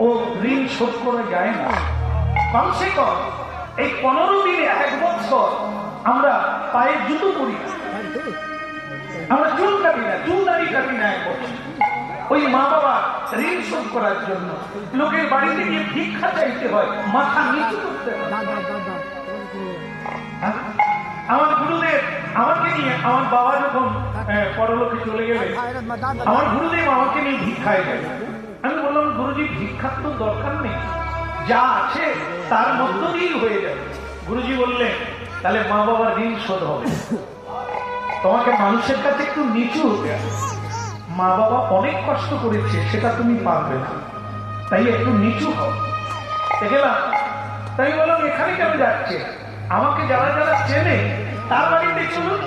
ও ঋণ শোধ করা যায় না। কমসে কম এই 15 দিনে 1 বছর আমরা পায়ে জুতো পরি, আমরা চুল কাটি না, চুল দাড়ি কাটি না 1 বছর। ওই মা বাবা ঋণ শোধ করার জন্য লোকের বাড়িতে গিয়ে ভিক্ষা চাইতে হয়, মাথা নিচু করতে হয়। আমার গুরুদেব আমাকে নিয়ে, আমার বাবা যখন পরলোকে চলে গেলে আমার গুরুদেব আমাকে নিয়ে ভিক্ষায় গেল। আমি বললাম, গুরুজি ভিক্ষার তো দরকার নেই, যা আছে তার মধ্য দিয়েই হয়ে যাবে। গুরুজি বললেন, তাহলে মা বাবার ঋণ শোধ হবে, তোমাকে মানুষের কাছে একটু নিচু হতে হবে। মা বাবা অনেক কষ্ট করেছে, সেটা তুমি পারবে না, তাই একটু নিচু হও। গেলাম, তাই বললাম এখানে কেন যাচ্ছে, আমাকে যারা যারা চেনে তার বাড়িতে চলুন,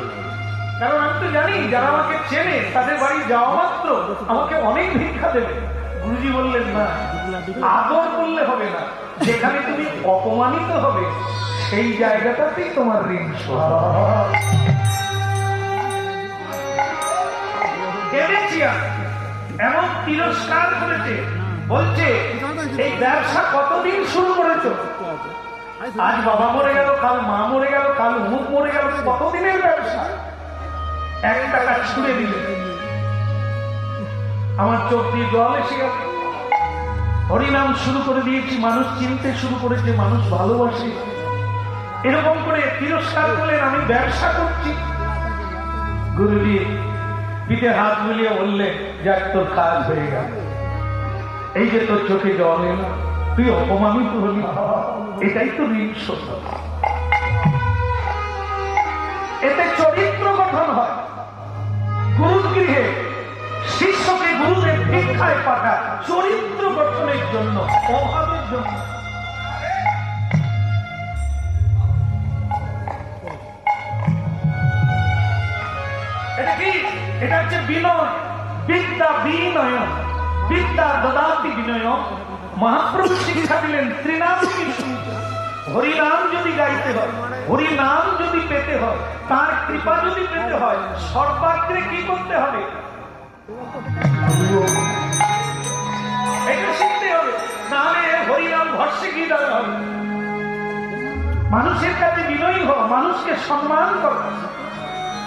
কারণ আমি তো জানি যারা আমাকে চেনে তাদের বাড়ি যাওয়া মাত্র আমাকে অনেক ভিক্ষা দেবে। গুরুজি বললেন, না, আদর করলে হবে না, যেখানে তুমি অপমানিত হবে সেই জায়গাটাতেই তোমার ঋণ শোধ হবে। এমন তিরস্কার করেছে, বলছে এই ব্যবসা কতদিন শুরু করেছো? আজ বাবা মরে গেল, কাল মা মরে গেল, কাল মুখ মরে গেল, কতদিনের ব্যবসা? 1 টাকা ছুড়ে দিলে আমার চোখ দিয়ে জল এসে গেল। হরিনাম শুরু করে দিয়েছি, মানুষ চিনতে শুরু করেছে, মানুষ ভালোবাসে। এরকম করে তিরস্কার করলেন, আমি ব্যবসা করছি। গুরুজি পিঠে হাত মিলিয়ে বললেন, যাক তোর কাজ হয়ে গেল, এই যে তোর চোখে জল এলো, তুই অপমানিত হলি, এটাই তো ঋণ শোধ। এতে চরিত্র গঠন হয়। গুরুগৃহে শিষ্যকে গুরুদেব ভিক্ষায় পাঠায় চরিত্র গঠনের জন্য, অভাবের জন্য। এটা কি? এটা হচ্ছে বিনয়, বিদ্যা বিনয়, বিদ্যা দদাতি বিনয়। মহাপ্রভু শিক্ষা দিলেন, ত্রিনাম কি শুনতে, হরিনাম যদি গাইতে হয়, হরিনাম যদি পেতে হয়, তার কৃপা যদি পেতে হয়, সর্বাগ্রে কি করতে হবে? এটা শিখতে হবে, নাহলে হরিনাম ভর্ষে কি দেওয়া হবে? মানুষের কাছে বিনয়ী হও, মানুষকে সম্মান করো,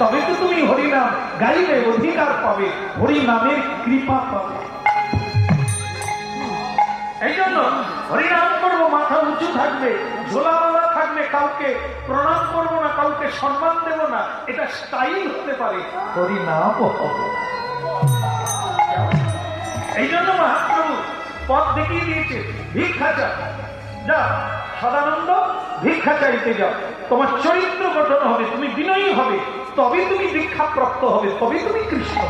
তবে তো তুমি হরিনাম গাইলে অধিকার পাবে, হরিনামের কৃপা পাবে। এই জন্য হরিনাম করবো, মাথা উঁচু থাকবে, ঝোলামালা থাকবে, কাউকে প্রণাম করবো না, কাউকে সম্মান দেব না, এটা স্টাইল হতে পারে, হরিনাম হবে। এই জন্য মহাপ্রভু পথ দেখিয়ে দিয়েছে, ভিক্ষা চাও, যা সদানন্দ ভিক্ষা চাইতে যাও, তোমার চরিত্র গঠন হবে, তুমি বিনয়ী হবে, তবে তুমি ভিক্ষাপ্রাপ্ত হবে, তবে তুমি কৃষ্ণ।